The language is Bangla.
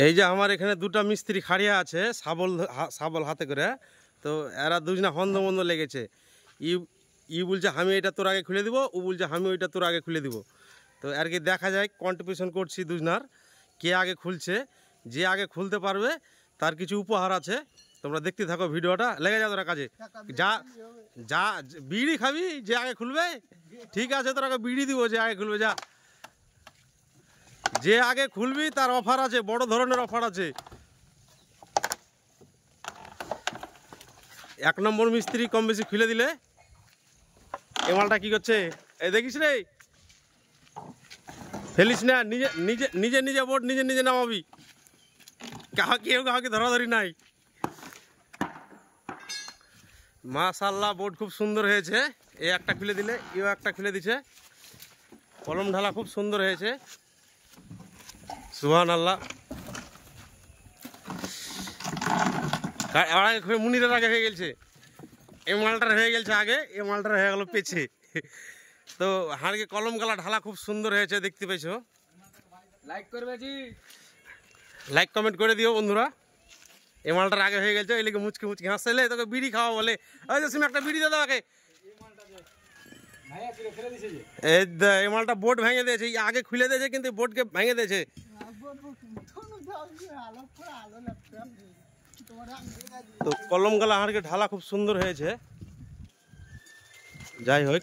এই যে আমার এখানে দুটো মিস্ত্রি খাড়িয়া আছে শাবল হাতে করে। তো এরা দুজনা হন্দমন্দ লেগেছে। ই বলছে আমি এটা তোর আগে খুলে দিব, ও বলছে আমি ওইটা তোর আগে খুলে দিব। তো আর কি দেখা যায়, কম্পিটিশন করছি দুজনার কে আগে খুলছে। যে আগে খুলতে পারবে তার কিছু উপহার আছে। তোমরা দেখতে থাকো ভিডিওটা, লেগে যাও তোরা কাজে। যা যা বিড়ি খাবি যে আগে খুলবে? ঠিক আছে, তোর আগে বিড়ি দিব যে আগে খুলবে। যা, যে আগে খুলবি তার অফার আছে, বড় ধরনের অফার আছে। 1 নম্বর মিস্ত্রি কম বেশি খুলে দিলে। এ মালটা কি করছে এই দেখিস রে, ফেলিস না। নিজে নিজে নিজে নিজে বোর্ড নিজে নিজে নামাবি, কেউ কাউকে ধরাধরি নাই। মাশাআল্লাহ, বোর্ড খুব সুন্দর হয়েছে। এই একটা খুলে দিলে, এও একটা খুলে দিছে। কলম ঢালা খুব সুন্দর হয়েছে, সুবহানাল্লাহ। মুনিরের আগে হয়ে গেছে, এই মালটার হয়ে গেছে আগে, এই মালটার হয়ে গেল পেছে। তো হাড়কে কলম গালা ঢালা খুব সুন্দর হয়েছে, দেখতে পেয়েছো। লাইক করবে জি, লাইক কমেন্ট করে দিও বন্ধুরা। এই মালটার আগে হয়ে গেছে, এই লিগে মুচকে মুচকে হাসলে তোকে বিড়ি খাওয়া বলে। ওই তুমি একটা বিড়ি দিয়ে দাও আগে। এই মালটা বোর্ড ভেঙে দিয়েছে, আগে খুলে দিয়েছে কিন্তু বোর্ডকে ভেঙে দিয়েছে। তো কলম গালা হাড়কে ঢালা খুব সুন্দর হয়েছে। যাই হোক,